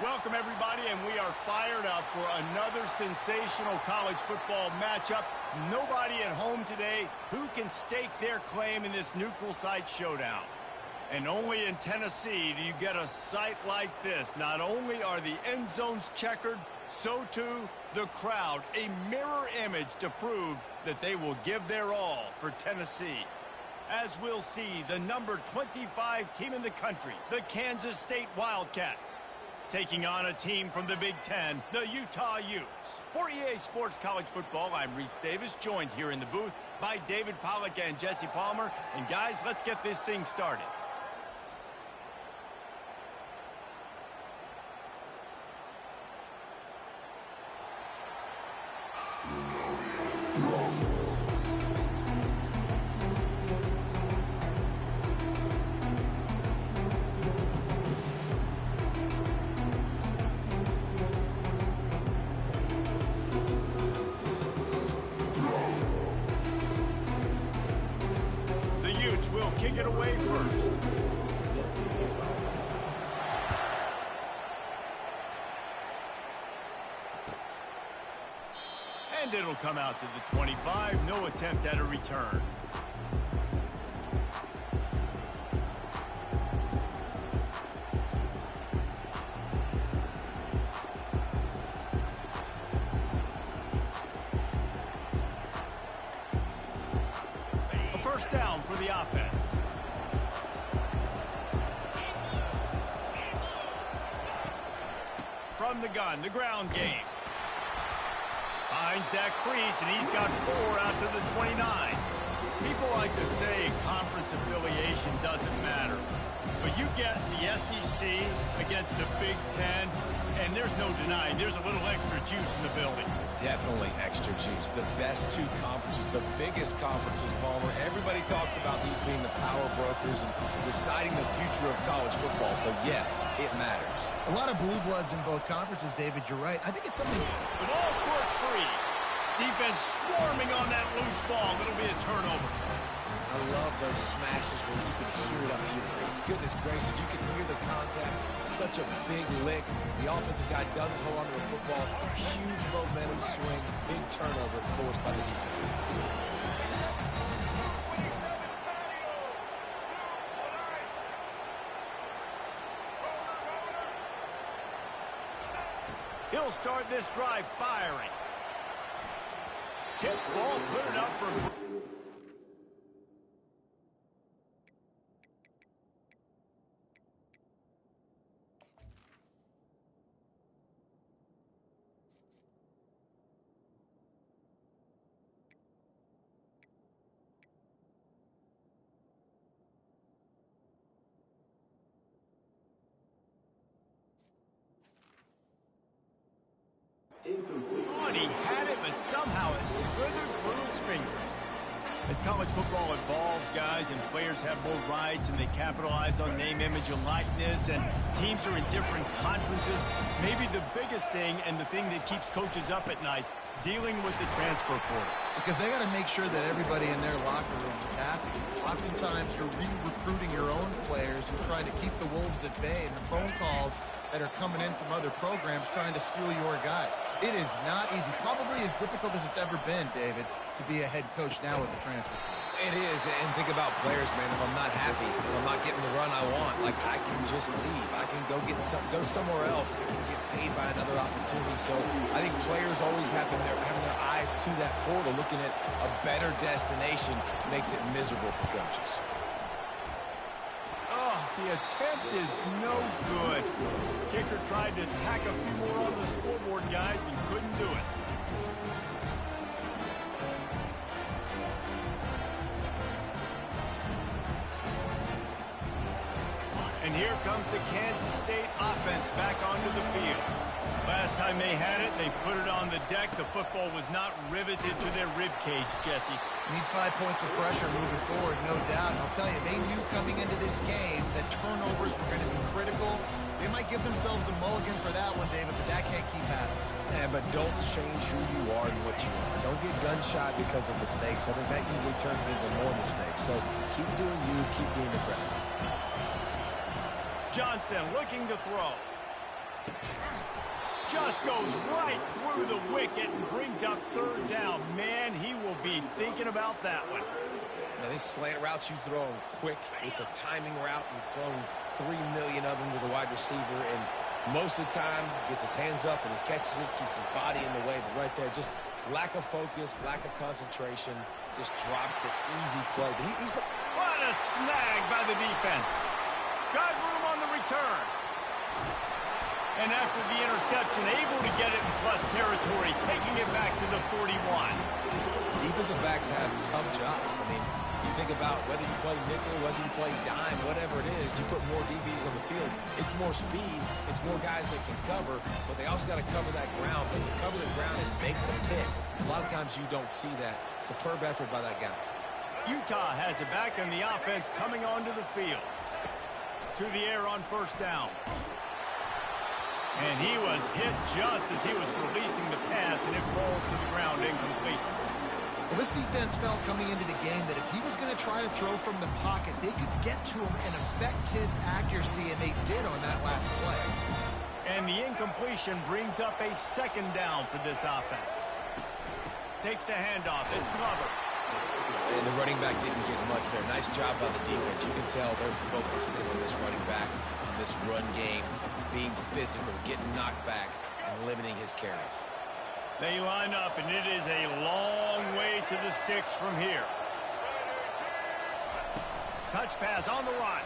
Welcome, everybody, and we are fired up for another sensational college football matchup. Nobody at home today who can stake their claim in this neutral site showdown. And only in Tennessee do you get a sight like this. Not only are the end zones checkered, so too the crowd, a mirror image to prove that they will give their all for Tennessee. As we'll see, the number 25 team in the country, the Kansas State Wildcats, taking on a team from the Big Ten, the Utah Utes. For EA Sports College Football, I'm Reese Davis, joined here in the booth by David Pollack and Jesse Palmer. And guys, let's get this thing started. Will kick it away first. And it'll come out to the 25. No attempt at a return. First down for the offense. From the gun, the ground game. Finds that crease, and he's got 4 out to the 29. People like to say conference affiliation doesn't matter. But you get the SEC against the Big Ten, and there's no denying there's a little extra juice in the building. Definitely extra juice. The best 2 conferences, the biggest conferences, Palmer. Everybody talks about these being the power brokers and deciding the future of college football. So, yes, it matters. A lot of blue bloods in both conferences, David. You're right. I think it's something... The ball squirts free. Defense swarming on that loose ball. It'll be a turnover. I love those smashes where you can hear it up here, Grace. Goodness gracious, you can hear the contact. Such a big lick. The offensive guy doesn't hold onto the football. Huge momentum swing. Big turnover forced by the defense. He'll start this drive firing. Tip ball, put it up for... Oh, and he had it, but somehow it slithered through his fingers. As college football evolves, guys, and players have more rights and they capitalize on name, image, and likeness, and teams are in different conferences, maybe the biggest thing and the thing that keeps coaches up at night, dealing with the transfer portal. Because they got to make sure that everybody in their locker room is happy. Oftentimes, you're re-recruiting your own players and trying to keep the wolves at bay, and the phone calls that are coming in from other programs trying to steal your guys. It is not easy. Probably as difficult as it's ever been, David, to be a head coach now with the transfer portal. It is, and think about players, man. If I'm not happy, if I'm not getting the run I want, like I can just leave. I can go somewhere else. I can get paid by another opportunity. So I think players always having their eyes to that portal, looking at a better destination, makes it miserable for coaches. Oh, the attempt is no good. Kicker tried to tack a few more on the scoreboard, guys, and couldn't do it. And here comes the Kansas State offense back onto the field. Last time they had it, they put it on the deck. The football was not riveted to their rib cage, Jesse. Need 5 points of pressure moving forward, no doubt. And I'll tell you, they knew coming into this game that turnovers were going to be critical. They might give themselves a mulligan for that one, David, but that can't keep happening. Yeah, but don't change who you are and what you are. Don't get gun-shy because of mistakes. I think that usually turns into more mistakes. So keep doing you, keep being aggressive. Johnson looking to throw. Just goes right through the wicket and brings up third down. Man, he will be thinking about that one. Now, this slant route you throw quick. It's a timing route. You've thrown 3 million of them to the wide receiver, and most of the time gets his hands up and he catches it, keeps his body in the way. But right there, just lack of focus, lack of concentration, just drops the easy play. What a snag by the defense. Got room on the return. And after the interception, able to get it in plus territory, taking it back to the 41. Defensive backs have tough jobs. I mean, you think about whether you play nickel, whether you play dime, whatever it is, you put more DBs on the field. It's more speed. It's more guys that can cover, but they also got to cover that ground. But to cover the ground and make the pick, a lot of times you don't see that. Superb effort by that guy. Utah has it back in the offense coming onto the field. To the air on first down. And he was hit just as he was releasing the pass, and it falls to the ground incomplete. Well, this defense felt coming into the game that if he was going to try to throw from the pocket, they could get to him and affect his accuracy, and they did on that last play. And the incompletion brings up a second down for this offense. Takes the handoff. It's Glover. And the running back didn't get much there. Nice job by the defense. You can tell they're focused in on this running back, on this run game, being physical, getting knockbacks, and limiting his carries. They line up, and it is a long way to the sticks from here. Touch pass on the run.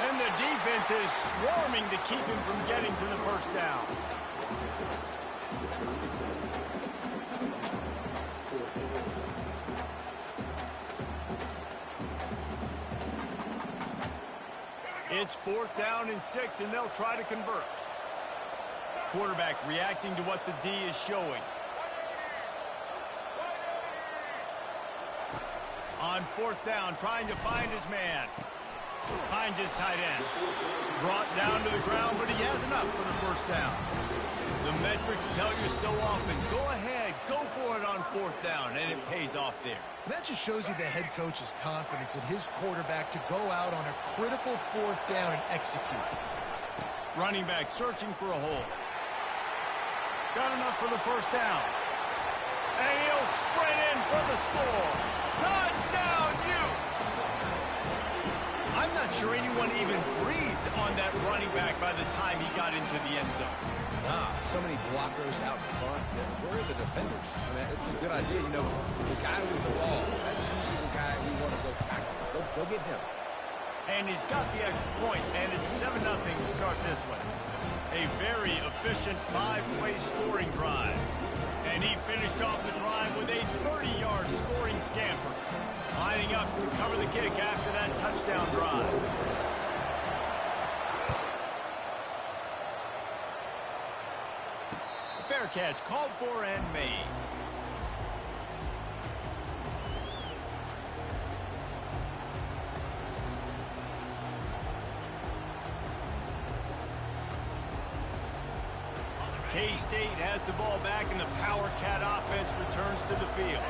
And the defense is swarming to keep him from getting to the first down. It's 4th down and 6, and they'll try to convert. Quarterback reacting to what the D is showing. On 4th down, trying to find his man. Finds his tight end. Brought down to the ground, but he has enough for the first down. The metrics tell you so often, go ahead, go for it on 4th down, and it pays off there. And that just shows you the head coach's confidence in his quarterback to go out on a critical 4th down and execute. Running back searching for a hole. Got enough for the first down. And he'll sprint in for the score. Touchdown, Utes! I'm not sure anyone even breathed on that running back by the time he got into the end zone. Nah, so many blockers out front. Where are the defenders? I mean, it's a good idea. You know, the guy with the ball, that's usually the guy we want to go tackle. Go get him. And he's got the extra point, and it's 7-0 to start this one. A very efficient 5-play scoring drive. And he finished off the drive with a 30-yard scoring scamper. Lining up to cover the kick after that touchdown drive. Fair catch called for and made. K-State has the ball back, and the Power Cat offense returns to the field.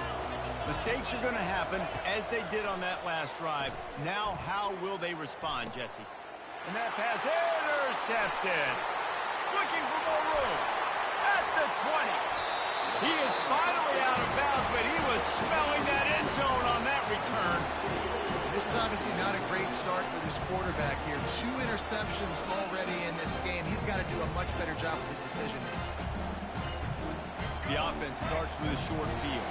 Mistakes are going to happen, as they did on that last drive. Now, how will they respond, Jesse? And that pass intercepted. Looking for more room. At the 20. He is finally out of bounds, but he was smelling that end zone on that return. This is obviously not a great start for this quarterback here. 2 interceptions already in this game. He's got to do a much better job with his decision. The offense starts with a short field.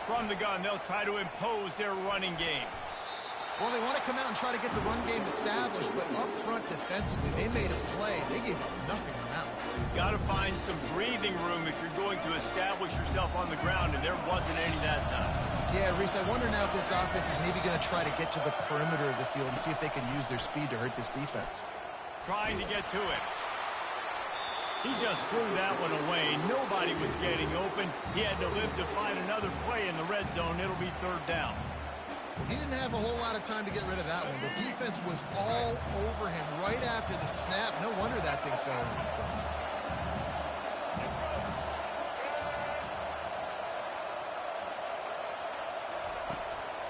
From the gun, they'll try to impose their running game. Well, they want to come out and try to get the run game established, but up front defensively, they made a play. They gave up nothing on that one. Got to find some breathing room if you're going to establish yourself on the ground, and there wasn't any that time. Yeah, Reese, I wonder now if this offense is maybe going to try to get to the perimeter of the field and see if they can use their speed to hurt this defense. Trying to get to it. He just threw that one away. Nobody was getting open. He had to live to find another play in the red zone. It'll be 3rd down. He didn't have a whole lot of time to get rid of that one. The defense was all over him right after the snap. No wonder that thing fell in.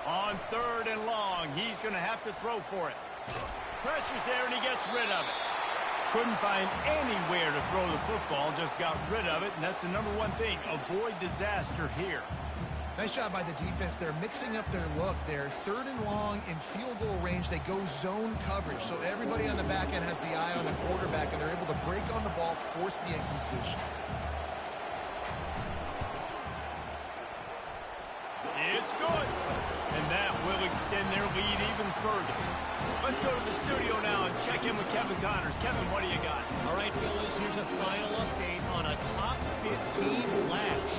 On 3rd and long. He's going to have to throw for it. Pressure's there, and he gets rid of it. Couldn't find anywhere to throw the football, just got rid of it, and that's the #1 thing. Avoid disaster here. Nice job by the defense. They're mixing up their look. They're 3rd and long in field goal range. They go zone coverage, so everybody on the back end has the eye on the quarterback, and they're able to break on the ball, force the incompletion. It's good. And that will extend their lead even further. Let's go to the studio now and check in with Kevin Connors. Kevin, what do you got? All right, fellas, here's a final update on a top 15 flash.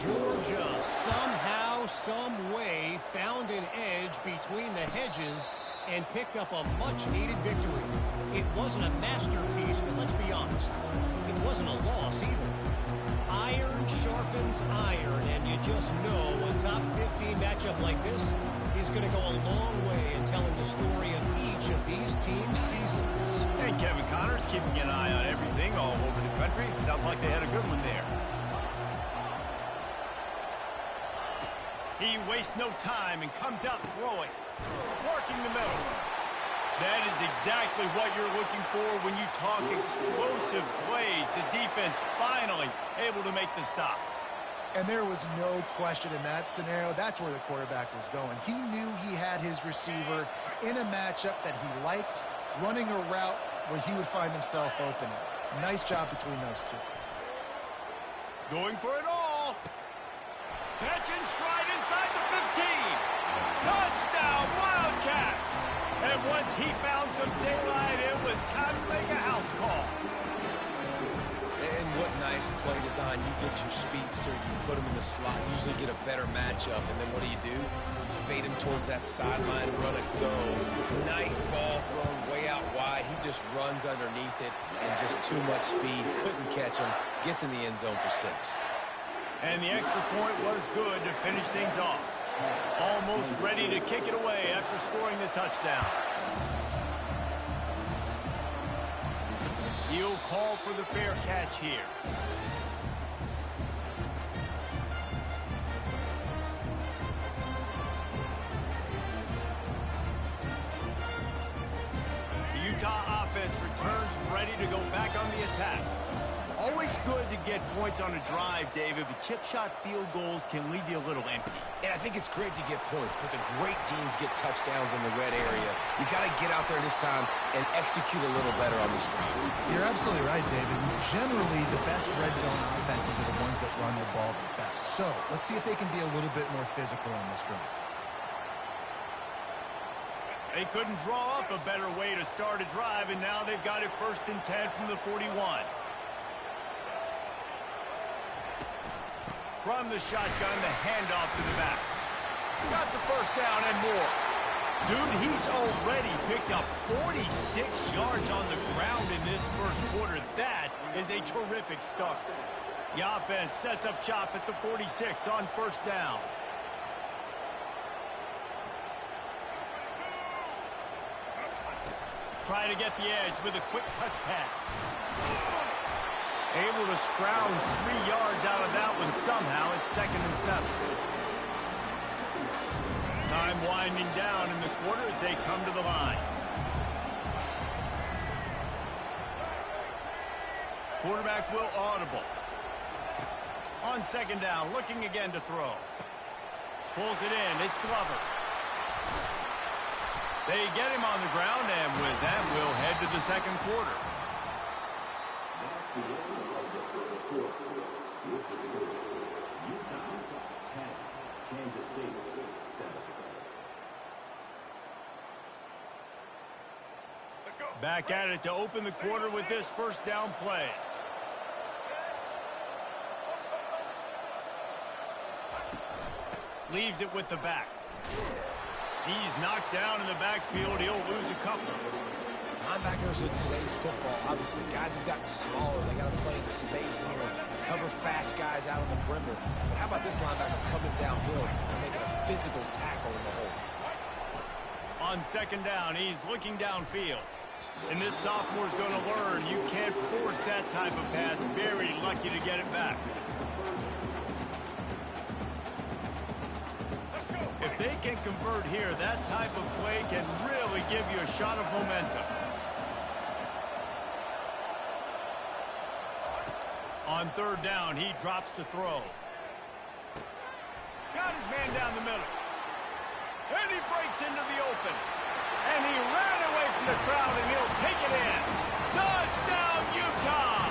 Georgia somehow, some way found an edge between the hedges and picked up a much-needed victory. It wasn't a masterpiece, but let's be honest, it wasn't a loss either. Iron sharpens iron, and you just know a top 15 matchup like this is going to go a long way in telling the story of each of these teams' seasons. And Kevin Connors keeping an eye on everything all over the country. Sounds like they had a good one there. He wastes no time and comes out throwing, working the middle. That is exactly what you're looking for when you talk explosive plays. The defense finally able to make the stop. And there was no question in that scenario. That's where the quarterback was going. He knew he had his receiver in a matchup that he liked, running a route where he would find himself open. Nice job between those two. Going for it all. Catch and stride inside the 15. Touchdown, Wildcats. And once he found some daylight, it was time to make a house call. And what nice play design. You get your speedster, you put him in the slot, usually get a better matchup. And then what do? You fade him towards that sideline, run it, go. Nice ball thrown way out wide. He just runs underneath it and just too much speed. Couldn't catch him. Gets in the end zone for 6. And the extra point was good to finish things off. Almost ready to kick it away after scoring the touchdown. He'll call for the fair catch here. The Utah offense returns ready to go back on the attack. Always good to get points on a drive, David, but chip shot field goals can leave you a little empty. And I think it's great to get points, but the great teams get touchdowns in the red area. You got to get out there this time and execute a little better on this drive. You're absolutely right, David. Generally, the best red zone offenses are the ones that run the ball the best. So let's see if they can be a little bit more physical on this drive. They couldn't draw up a better way to start a drive, and now they've got it 1st and 10 from the 41. From the shotgun, the handoff to the back. Got the 1st down and more. Dude, he's already picked up 46 yards on the ground in this 1st quarter. That is a terrific start. The offense sets up shop at the 46 on 1st down. Try to get the edge with a quick touch pass. Able to scrounge 3 yards out of that one somehow. It's 2nd and 7. Time winding down in the quarter as they come to the line. Quarterback will audible. On 2nd down, looking again to throw. Pulls it in. It's Glover. They get him on the ground, and with that, we'll head to the 2nd quarter. Back at it to open the quarter with this 1st down play. Leaves it with the back. He's knocked down in the backfield. He'll lose a couple. Linebackers in today's football, obviously, guys have gotten smaller. They got to play in space more, cover fast guys out on the perimeter. But how about this linebacker coming downhill and making a physical tackle in the hole? On 2nd down, he's looking downfield. And this sophomore's going to learn you can't force that type of pass. Very lucky to get it back. If They can convert here. That type of play can really give you a shot of momentum. On third down, he drops to throw. Got his man down the middle. And he breaks into the open. And he ran away from the crowd, and he'll take it in. Touchdown, Utah!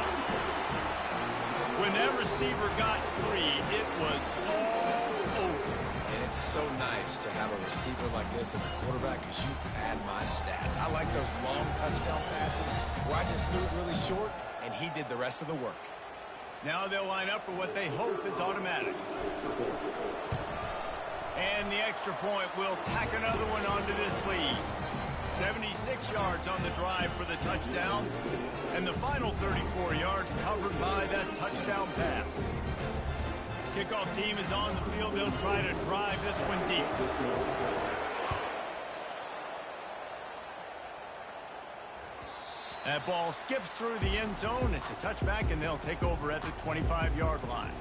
When that receiver got free, it was all over. And it's so nice to have a receiver like this as a quarterback because you pad my stats. I like those long touchdown passes where I just threw it really short, and he did the rest of the work. Now they'll line up for what they hope is automatic. And the extra point will tack another one onto this lead. 76 yards on the drive for the touchdown. And the final 34 yards covered by that touchdown pass. Kickoff team is on the field. They'll try to drive this one deep. That ball skips through the end zone. It's a touchback, and they'll take over at the 25-yard line.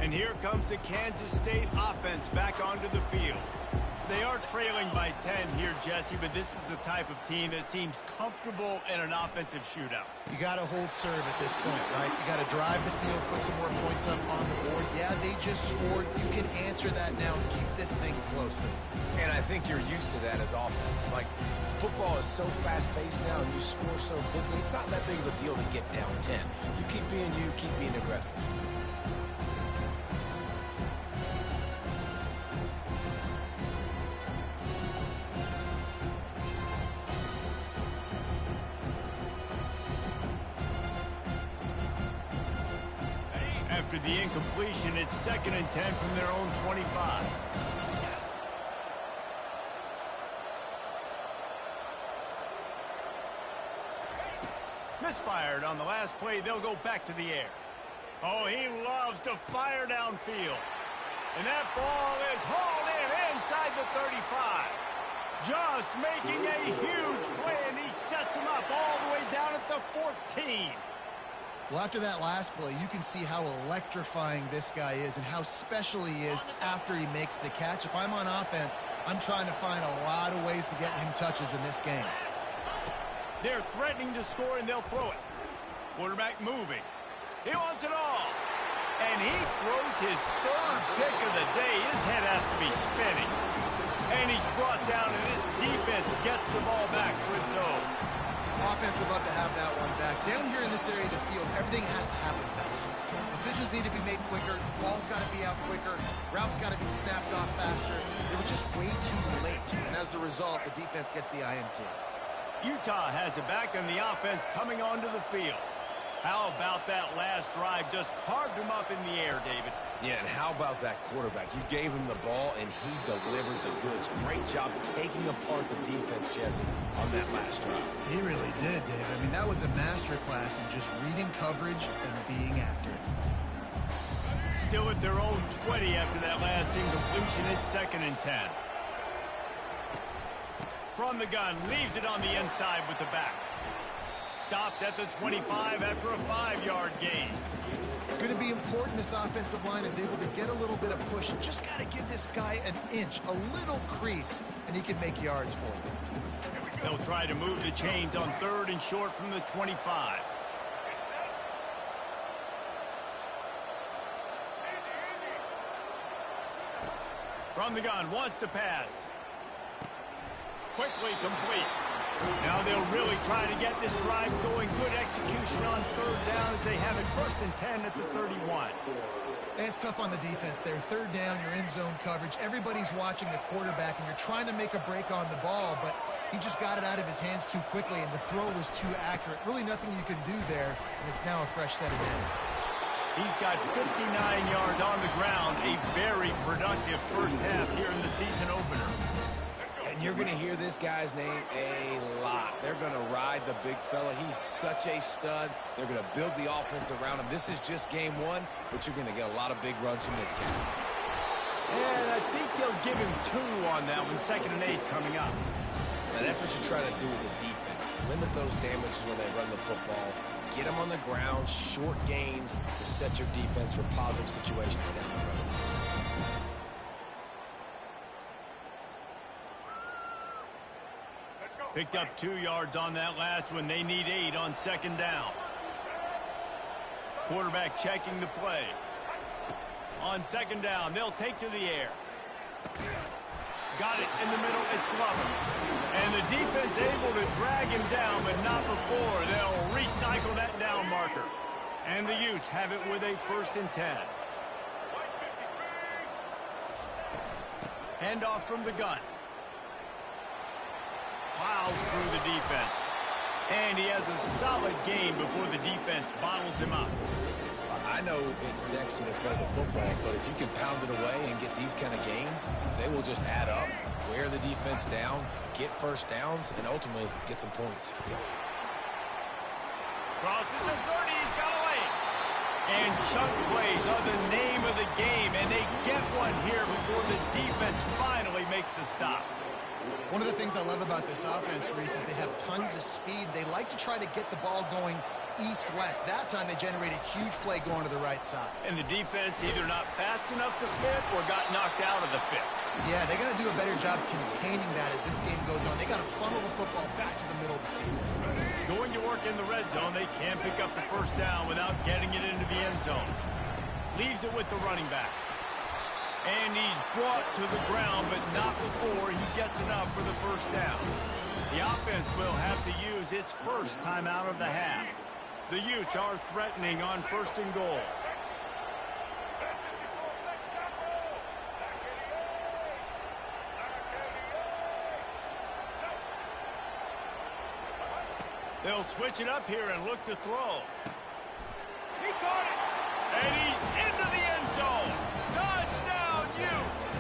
And here comes the Kansas State offense back onto the field. They are trailing by 10 here, Jesse, but this is the type of team that seems comfortable in an offensive shootout. You got to hold serve at this point, right? You got to drive the field, put some more points up on the board. Yeah, they just scored. You can answer that now and keep this thing close. And I think you're used to that as offense. Like, football is so fast-paced now and you score so quickly, it's not that big of a deal to get down 10. You keep being aggressive. After the incompletion, it's 2nd and 10 from their own 25. Misfired on the last play. They'll go back to the air. Oh, he loves to fire downfield. And that ball is hauled in inside the 35. Just making a huge play, and he sets him up all the way down at the 14. Well, after that last play, you can see how electrifying this guy is and how special he is after he makes the catch. If I'm on offense, I'm trying to find a lot of ways to get him touches in this game. They're threatening to score, and they'll throw it. Quarterback moving. He wants it all. And he throws his 3rd pick of the day. His head has to be spinning. And he's brought down, and this defense gets the ball back for its own. Offense would love to have that one back. Down here in this area of the field, everything has to happen faster. Decisions need to be made quicker. Ball's got to be out quicker. Routes got to be snapped off faster. They were just way too late. And as the result, the defense gets the INT. Utah has it back, and the offense coming onto the field. How about that last drive? Just carved him up in the air, David. Yeah, and how about that quarterback? You gave him the ball, and he delivered the goods. Great job taking apart the defense, Jesse, on that last drive. He really did, Dave. I mean, that was a masterclass in just reading coverage and being accurate. Still at their own 20 after that last incompletion. It's 2nd and 10. From the gun, leaves it on the inside with the back. Stopped at the 25 after a 5-yard gain. It's going to be important this offensive line is able to get a little bit of push. Just got to give this guy an inch, a little crease, and he can make yards for you. They'll try to move the chains on 3rd and short from the 25. From the gun, wants to pass. Quickly complete. Now they'll really try to get this drive going. Good execution on 3rd down as they have it 1st and 10 at the 31. It's tough on the defense there. 3rd down, you're in zone coverage. Everybody's watching the quarterback, and you're trying to make a break on the ball, but he just got it out of his hands too quickly, and the throw was too accurate. Really nothing you can do there, and it's now a fresh set of downs. He's got 59 yards on the ground. A very productive first half here in the season opener. And you're going to hear this guy's name a lot. They're going to ride the big fella. He's such a stud. They're going to build the offense around him. This is just game 1, but you're going to get a lot of big runs from this game. And I think they'll give him 2 on that one. 2nd and 8 coming up. And that's what you try to do as a defense. mistakes. Limit those damages when they run the football. Get them on the ground, short gains to set your defense for positive situations down the road. Picked up 2 yards on that last one. They need 8 on second down. Quarterback checking the play. On second down, they'll take to the air. Got it in the middle. It's Glover. And the defense able to drag him down, but not before. They'll recycle that down marker. And the Utes have it with a 1st and 10. Handoff from the gun. Plows through the defense. And he has a solid gain before the defense bottles him up. I know it's sexy to throw the football, but if you can pound it away and get these kind of gains, they will just add up, wear the defense down, get first downs, and ultimately get some points. Crosses the 30, he's got a lane. And chunk plays are the name of the game, and they get one here before the defense finally makes the stop. One of the things I love about this offense, Reese, is they have tons of speed. They like to try to get the ball going east-west. That time they generate a huge play going to the right side. And the defense either not fast enough to fit or got knocked out of the fit. Yeah, they got to do a better job containing that as this game goes on. They got to funnel the football back to the middle of the field. Going to work in the red zone, they can pick up the 1st down without getting it into the end zone. Leaves it with the running back. And he's brought to the ground, but not before he gets enough for the 1st down. The offense will have to use its first timeout of the half. The Utes are threatening on 1st and goal. They'll switch it up here and look to throw. He caught it! And he's into the end zone! Touchdown, Utes!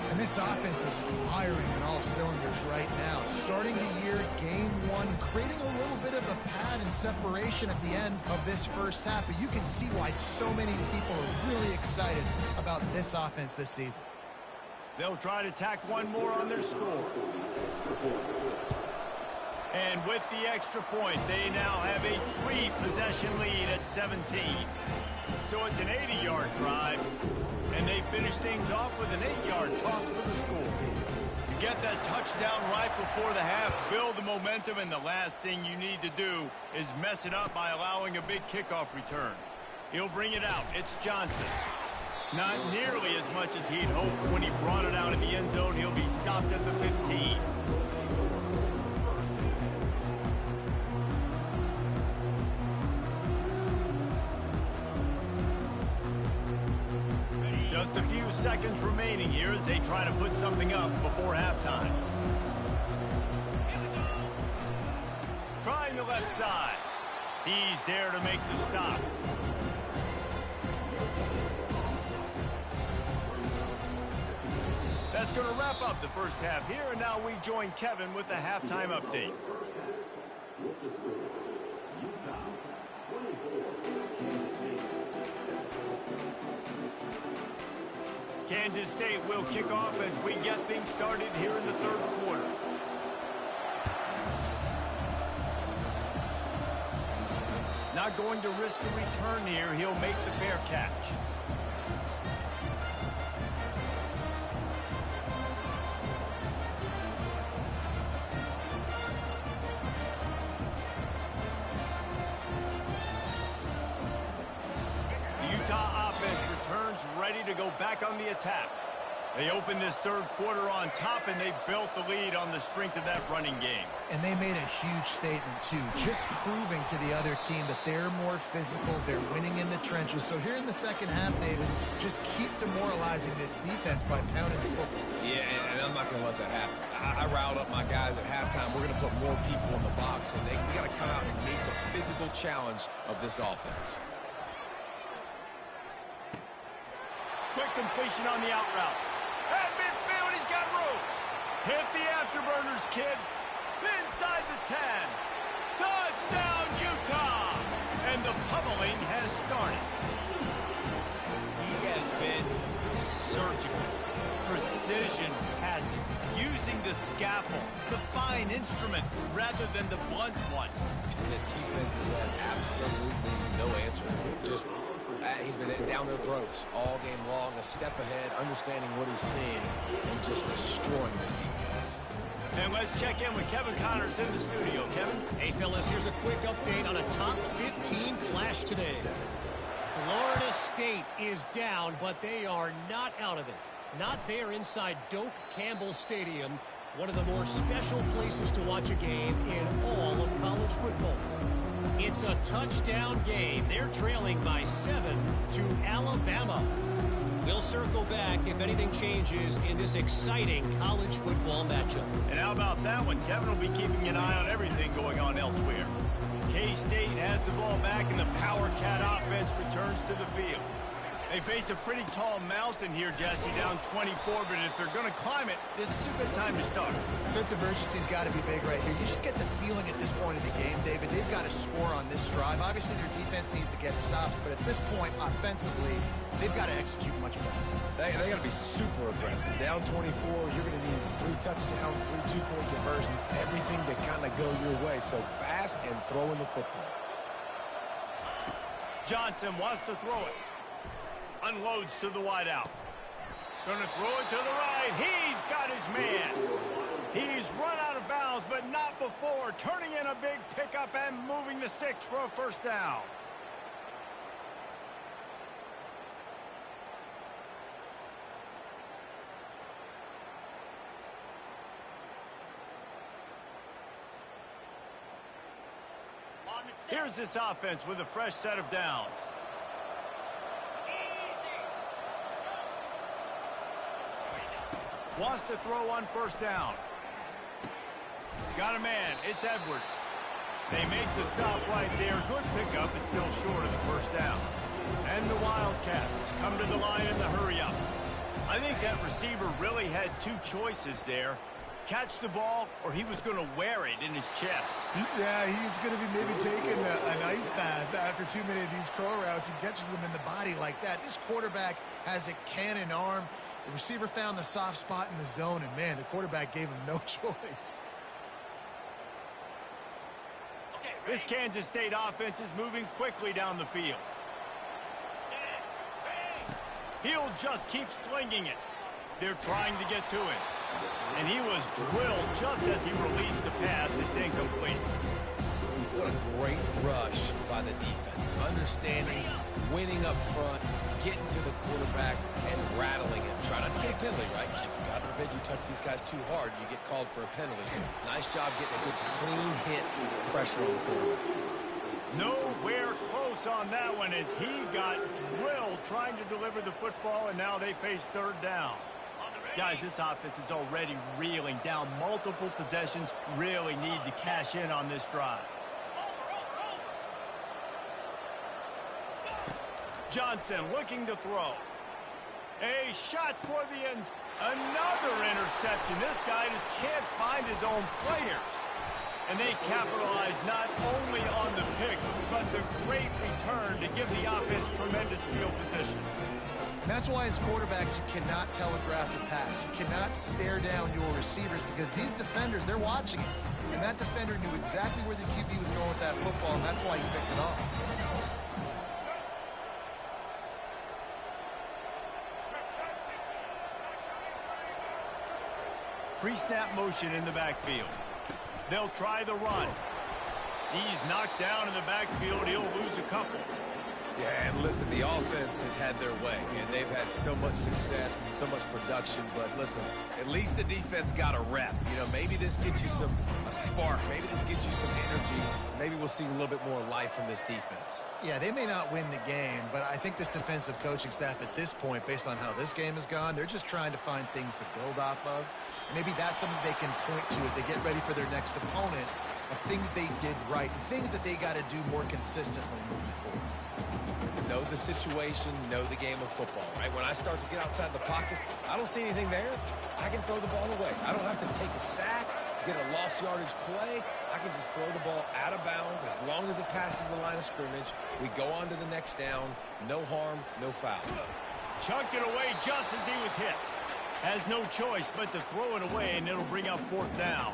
And this offense is firing on all cylinders right now. Starting the year, game 1, creating a little bit of a pad and separation at the end of this 1st half. But you can see why so many people are really excited about this offense this season. They'll try to tack one more on their score. And with the extra point, they now have a 3-possession lead at 17. So it's an 80-yard drive, and they finish things off with an 8-yard toss for the score. You get that touchdown right before the half, build the momentum, and the last thing you need to do is mess it up by allowing a big kickoff return. He'll bring it out. It's Johnson. Not nearly as much as he'd hoped when he brought it out in the end zone. He'll be stopped at the 15. Just a few seconds remaining here as they try to put something up before halftime. Trying the left side. He's there to make the stop. That's going to wrap up the 1st half here, and now we join Kevin with the halftime update. Kansas State will kick off as we get things started here in the 3rd quarter. Not going to risk a return here. He'll make the fair catch. Ready to go back on the attack. They opened this 3rd quarter on top, and they built the lead on the strength of that running game. And they made a huge statement, too, just proving to the other team that they're more physical, they're winning in the trenches. So here in the 2nd half, David, just keep demoralizing this defense by pounding the football. Yeah, and I'm not going to let that happen. I riled up my guys at halftime. We're going to put more people in the box, and we got to come out and meet the physical challenge of this offense. Quick completion on the out route. At midfield, he's got room. Hit the afterburners, kid. Inside the 10. Touchdown, Utah. And the pummeling has started. He has been surgical. Precision passes. Using the the scalpel, the fine instrument, rather than the blunt one. And the defense has had absolutely no answer for it. Just, he's been down their throats all game long, a step ahead, understanding what he's seeing, and just destroying this defense. And let's check in with Kevin Connors in the studio. Kevin? Hey, fellas, here's a quick update on a top 15 flash today. Florida State is down, but they are not out of it. Not there inside Doak Campbell Stadium, one of the more special places to watch a game in all of college football. It's a touchdown game. They're trailing by 7 to Alabama. We'll circle back if anything changes in this exciting college football matchup. And how about that one? Kevin will be keeping an eye on everything going on elsewhere. K-State has the ball back, and the Power Cat offense returns to the field. They face a pretty tall mountain here, Jesse, down 24, but if they're going to climb it, this is a good time to start. Sense of urgency's got to be big right here. You just get the feeling at this point of the game, David, they've got to score on this drive. Obviously, their defense needs to get stops, but at this point, offensively, they've got to execute much better. They got to be super aggressive. Down 24, you're going to need 3 touchdowns, 3 two-point conversions, everything to kind of go your way. So fast and throwing the football. Johnson wants to throw it. Unloads to the wideout. Going to throw it to the right. He's got his man. He's run out of bounds, but not before. Turning in a big pickup and moving the sticks for a first down. Here's this offense with a fresh set of downs. Wants to throw on first down. Got a man. It's Edwards. They make the stop right there. Good pickup. It's still short of the first down. And the Wildcats come to the line in the hurry up. I think that receiver really had 2 choices there. Catch the ball, or he was going to wear it in his chest. Yeah, he's going to be maybe taking an ice bath after too many of these crow routes. He catches them in the body like that. This quarterback has a cannon arm. The receiver found the soft spot in the zone, and, man, the quarterback gave him no choice. This Kansas State offense is moving quickly down the field. He'll just keep slinging it. They're trying to get to him. And he was drilled just as he released the pass. It's incomplete. What a great rush by the defense. Understanding, winning up front, getting to the quarterback, and rattling him. Try not to get a penalty, right? God forbid you touch these guys too hard, you get called for a penalty. Nice job getting a good clean hit pressure on the quarterback. Nowhere close on that one as he got drilled trying to deliver the football, and now they face third down. Guys, this offense is already reeling down multiple possessions. Really need to cash in on this drive. Johnson looking to throw. A shot toward the end. Another interception. This guy just can't find his own players. And they capitalize not only on the pick, but the great return to give the offense tremendous field position. And that's why as quarterbacks, you cannot telegraph your pass. You cannot stare down your receivers because these defenders, they're watching it. And that defender knew exactly where the QB was going with that football, and that's why he picked it off. Pre-snap motion in the backfield. They'll try the run. He's knocked down in the backfield. He'll lose a couple. Yeah, and listen, the offense has had their way, and they've had so much success and so much production. But listen, at least the defense got a rep. You know, maybe this gets you a spark. Maybe this gets you some energy. Maybe we'll see a little bit more life from this defense. Yeah, they may not win the game, but I think this defensive coaching staff at this point, based on how this game has gone, they're just trying to find things to build off of. Maybe that's something they can point to as they get ready for their next opponent of things they did right and things that they got to do more consistently moving forward. Know the situation, know the game of football, right? When I start to get outside the pocket, I don't see anything there. I can throw the ball away. I don't have to take a sack, get a lost yardage play. I can just throw the ball out of bounds as long as it passes the line of scrimmage. We go on to the next down. No harm, no foul. Chunked it away just as he was hit. Has no choice but to throw it away, and it'll bring up 4th down.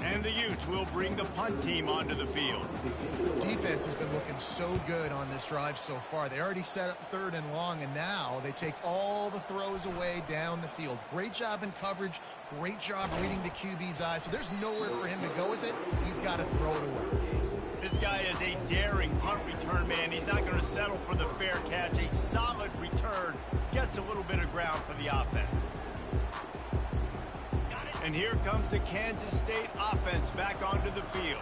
And the Utes will bring the punt team onto the field. Defense has been looking so good on this drive so far. They already set up 3rd and long, and now they take all the throws away down the field. Great job in coverage. Great job reading the QB's eyes. So there's nowhere for him to go with it. He's got to throw it away. This guy is a daring punt return man. He's not going to settle for the fair catch. A solid return gets a little bit of ground for the offense. And here comes the Kansas State offense back onto the field.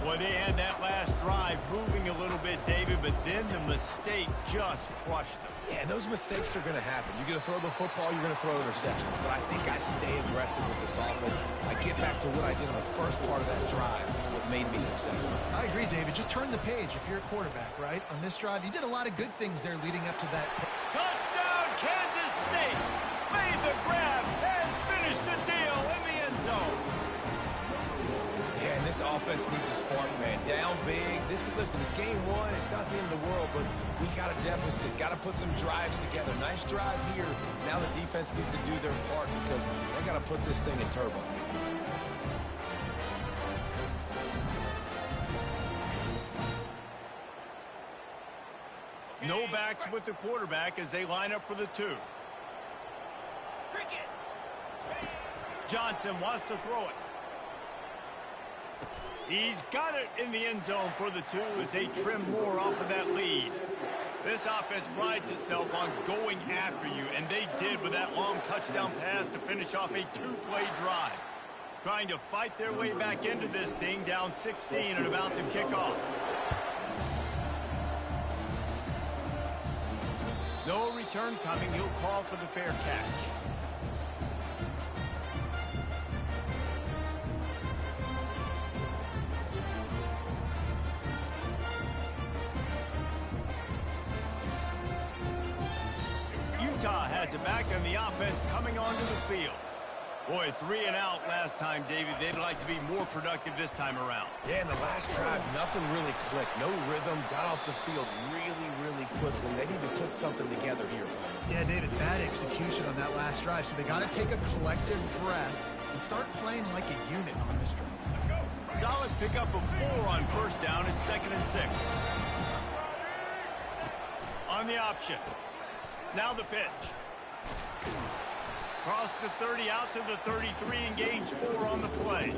Well, they had that last drive moving a little bit, David, but then the mistake just crushed them. Yeah, those mistakes are going to happen. You're going to throw the football, you're going to throw interceptions. But I think I stay aggressive with this offense. I get back to what I did on the first part of that drive, what made me successful. I agree, David. Just turn the page if you're a quarterback, right? On this drive, you did a lot of good things there leading up to that. Touchdown, Kansas State! Made the grab and finished the deal in the end zone. Yeah, and this offense needs a spark, man. Down big. Listen, this game 1. It's not the end of the world, but we got a deficit. Got to put some drives together. Nice drive here. Now the defense needs to do their part because they got to put this thing in turbo. No backs with the quarterback as they line up for the 2. Johnson wants to throw it. He's got it in the end zone for the 2 as they trim more off of that lead. This offense prides itself on going after you, and they did with that long touchdown pass to finish off a 2-play drive. Trying to fight their way back into this thing, down 16 and about to kick off. No return coming. He'll call for the fair catch. Utah has it back, and the offense coming onto the field. Boy, 3 and out last time, David. They'd like to be more productive this time around. Yeah, in the last drive, nothing really clicked. No rhythm. Got off the field really quickly. They need to put something together here. Yeah, David, bad execution on that last drive. So they got to take a collective breath and start playing like a unit on this drive. Solid pickup of 4 on 1st down and 2nd and 6. On the option. Now the pitch. Across the 30 out to the 33 and gains 4 on the play.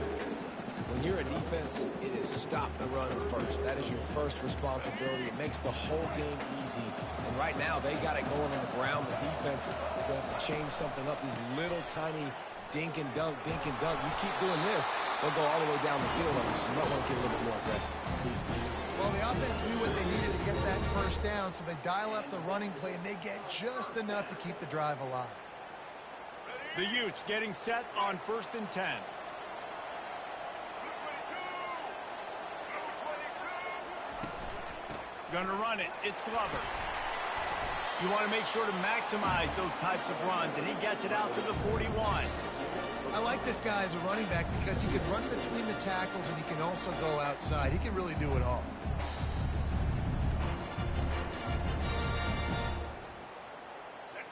When you're a defense, it is stop the run first. That is your first responsibility. It makes the whole game easy. And right now, they got it going on the ground. The defense is going to have to change something up. These little tiny dink and dunk, dink and dunk. You keep doing this, they'll go all the way down the field on you. So you might want to get a little bit more aggressive. Well, the offense knew what they needed to get that 1st down, so they dial up the running play, and they get just enough to keep the drive alive. The Utes getting set on 1st and 10. Gonna run it. It's Glover. You want to make sure to maximize those types of runs, and he gets it out to the 41. I like this guy as a running back because he can run between the tackles and he can also go outside. He can really do it all.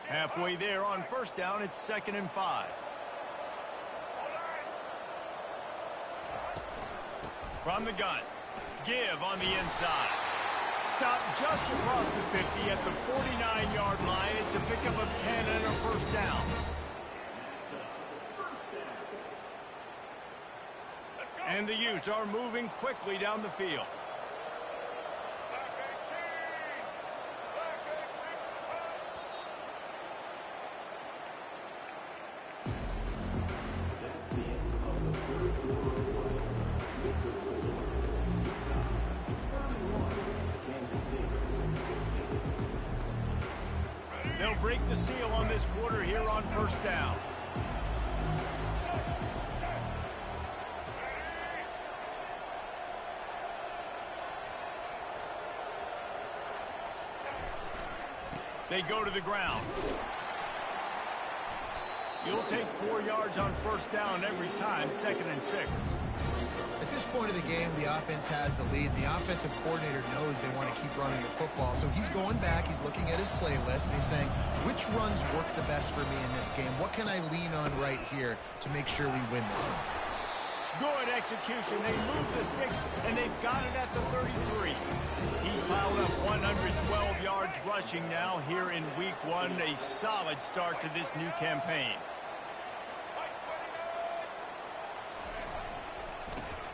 Halfway there on 1st down, it's 2nd and 5. From the gun, give on the inside. Stop just across the 50 at the 49-yard line. It's a pickup of 10 and a 1st down. And the Utes are moving quickly down the field. They'll break the seal on this quarter here on 1st down. They go to the ground. You'll take 4 yards on first down every time, 2nd and 6. At this point of the game, the offense has the lead. The offensive coordinator knows they want to keep running the football. So he's going back, he's looking at his playlist, and he's saying, which runs work the best for me in this game? What can I lean on right here to make sure we win this one? Good execution. They move the sticks, and they've got it at the 33. He's piled up 112 yards rushing now here in week 1. A solid start to this new campaign.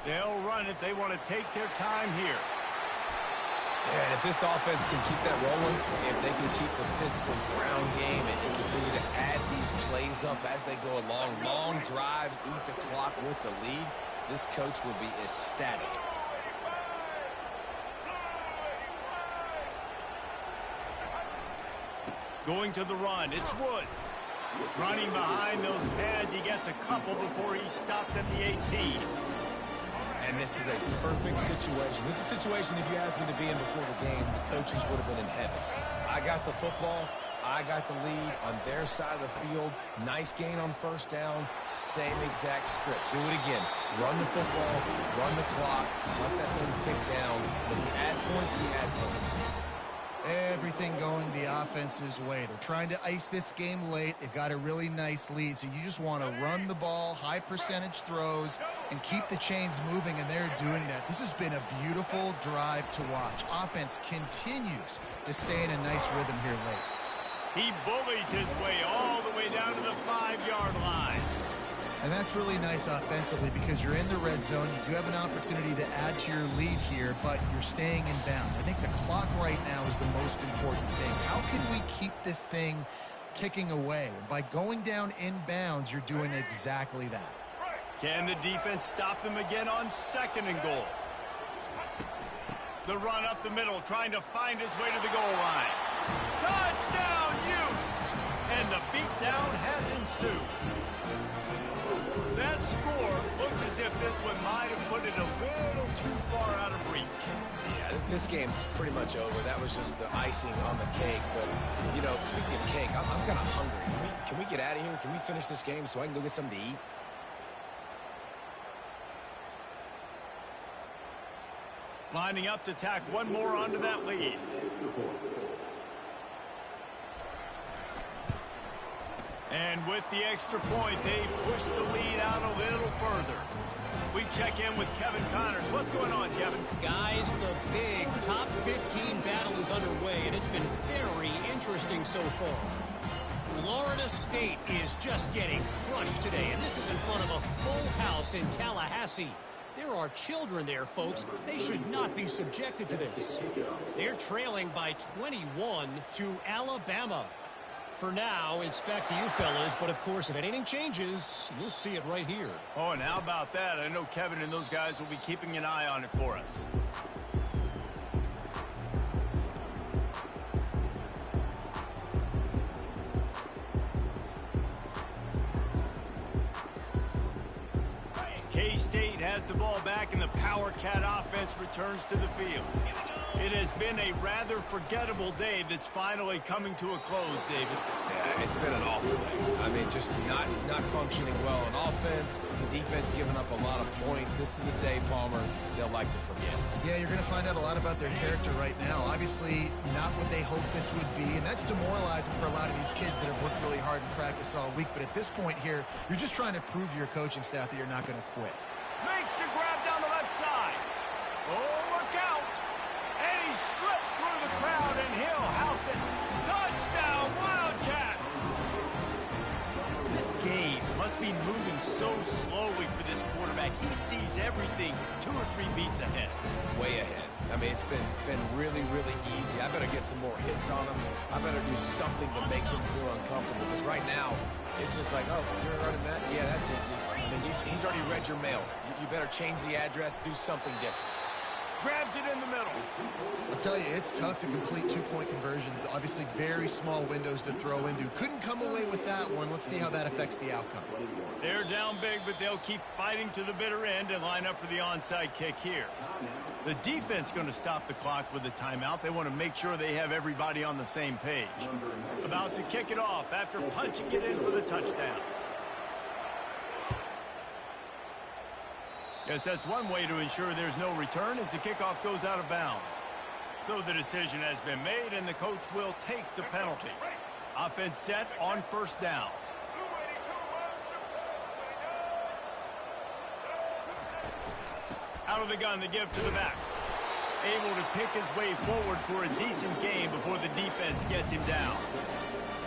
They'll run it. They want to take their time here. Yeah, and if this offense can keep that rolling, if they can keep the physical ground game and continue to add these plays up as they go along, long drives, eat the clock with the lead, this coach will be ecstatic. Going to the run, it's Woods. Running behind those pads, he gets a couple before he's stopped at the 18. And this is a perfect situation. This is a situation, if you asked me to be in before the game, the coaches would have been in heaven. I got the football. I got the lead on their side of the field. Nice gain on first down. Same exact script. Do it again. Run the football. Run the clock. Let that thing tick down. When we add points, we add points. Everything going the offense's way. They're trying to ice this game late. They've got a really nice lead, so you just want to run the ball, high percentage throws, and keep the chains moving, and they're doing that. This has been a beautiful drive to watch. Offense continues to stay in a nice rhythm here late. He bullies his way all the way down to the 5-yard line. And that's really nice offensively because you're in the red zone. You do have an opportunity to add to your lead here, but you're staying in bounds. I think the clock right now is the most important thing. How can we keep this thing ticking away? And by going down in bounds, you're doing exactly that. Can the defense stop them again on 2nd and goal? The run up the middle, trying to find his way to the goal line. Touchdown, Utes! And the beatdown has ensued. That score looks as if this one might have put it a little too far out of reach. Yeah, this game's pretty much over. That was just the icing on the cake. But, you know, speaking of cake, I'm kind of hungry. Can we get out of here? Can we finish this game so I can go get something to eat? Lining up to tack one more onto that lead. And with the extra point, they push the lead out a little further. We check in with Kevin Connors. What's going on, Kevin? Guys, the big top 15 battle is underway, and it's been very interesting so far. Florida State is just getting crushed today, and this is in front of a full house in Tallahassee. There are children there, folks. They should not be subjected to this. They're trailing by 21 to Alabama. For now, it's back to you fellas, but of course, if anything changes, you'll see it right here. Oh, and how about that? I know Kevin and those guys will be keeping an eye on it for us. K-State has the ball back, and the Power Cat offense returns to the field. It has been a rather forgettable day that's finally coming to a close, David. Yeah, it's been an awful day. I mean, just not functioning well on offense, defense giving up a lot of points. This is a day, Palmer, they'll like to forget. Yeah, you're going to find out a lot about their character right now. Obviously, not what they hoped this would be, and that's demoralizing for a lot of these kids that have worked really hard in practice all week. But at this point here, you're just trying to prove to your coaching staff that you're not going to quit. Makes the grab down the left side. Oh, look out. And he slipped through the crowd, and he'll house it. Touchdown, Wildcats! This game must be moving so slowly for this quarterback. He sees everything 2 or 3 beats ahead. Way ahead. I mean, it's been really, really easy. I better get some more hits on him. I better do something to make him feel uncomfortable. Because right now, it's just like, oh, you're running that? Yeah, that's easy. I mean, he's already read your mail. You better change the address, do something different. Grabs it in the middle. I'll tell you, it's tough to complete 2-point conversions. Obviously, very small windows to throw into. Couldn't come away with that one. Let's see how that affects the outcome. They're down big, but they'll keep fighting to the bitter end and line up for the onside kick here. The defense going to stop the clock with a timeout. They want to make sure they have everybody on the same page. About to kick it off after punching it in for the touchdown. Yes, that's one way to ensure there's no return as the kickoff goes out of bounds. So the decision has been made, and the coach will take the penalty. Offense set on first down. Out of the gun to give to the back. Able to pick his way forward for a decent gain before the defense gets him down.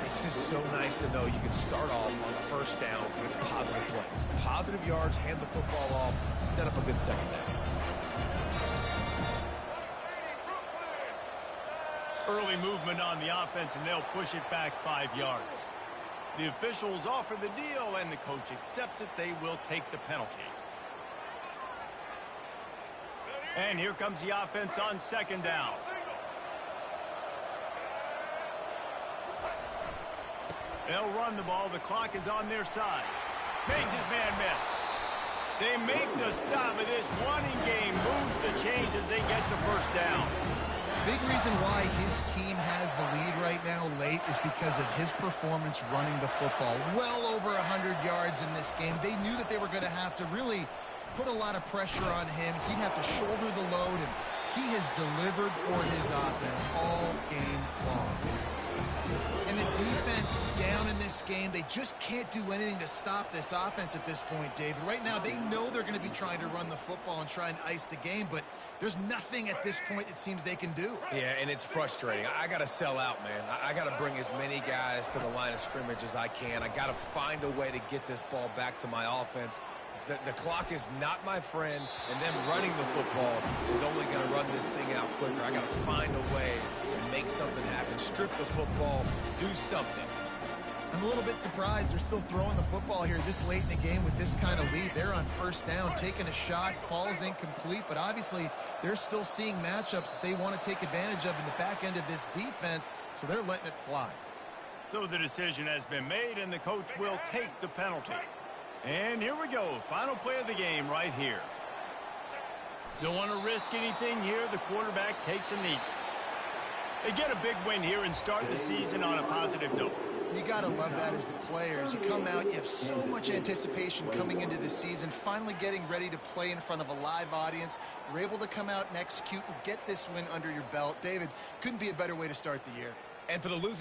It's just so nice to know you can start off on first down with positive plays. Positive yards, hand the football off, set up a good second down. Early movement on the offense, and they'll push it back 5 yards. The officials offer the deal, and the coach accepts it. They will take the penalty. And here comes the offense on second down. They'll run the ball. The clock is on their side. Makes his man miss. They make the stop of this running game. Moves the chains as they get the first down. Big reason why his team has the lead right now late is because of his performance running the football. Well over 100 yards in this game. They knew that they were going to have to really put a lot of pressure on him. He'd have to shoulder the load, and he has delivered for his offense all game long. And the defense down in this game, they just can't do anything to stop this offense at this point, David. Right now, they know they're going to be trying to run the football and try and ice the game, but there's nothing at this point it seems they can do. Yeah, and it's frustrating. I got to sell out, man. I got to bring as many guys to the line of scrimmage as I can. I got to find a way to get this ball back to my offense. The clock is not my friend, and them running the football is only going to run this thing out quicker. I got to find a way to make something happen. Strip the football, do something. I'm a little bit surprised they're still throwing the football here this late in the game with this kind of lead. They're on first down, taking a shot, falls incomplete, but obviously they're still seeing matchups that they want to take advantage of in the back end of this defense, so they're letting it fly. So the decision has been made, and the coach will take the penalty. And here we go. Final play of the game right here. Don't want to risk anything here. The quarterback takes a knee. They get a big win here and start the season on a positive note. You got to love that as the players. You come out, you have so much anticipation coming into the season, finally getting ready to play in front of a live audience. You're able to come out and execute and get this win under your belt. David, couldn't be a better way to start the year. And for the losing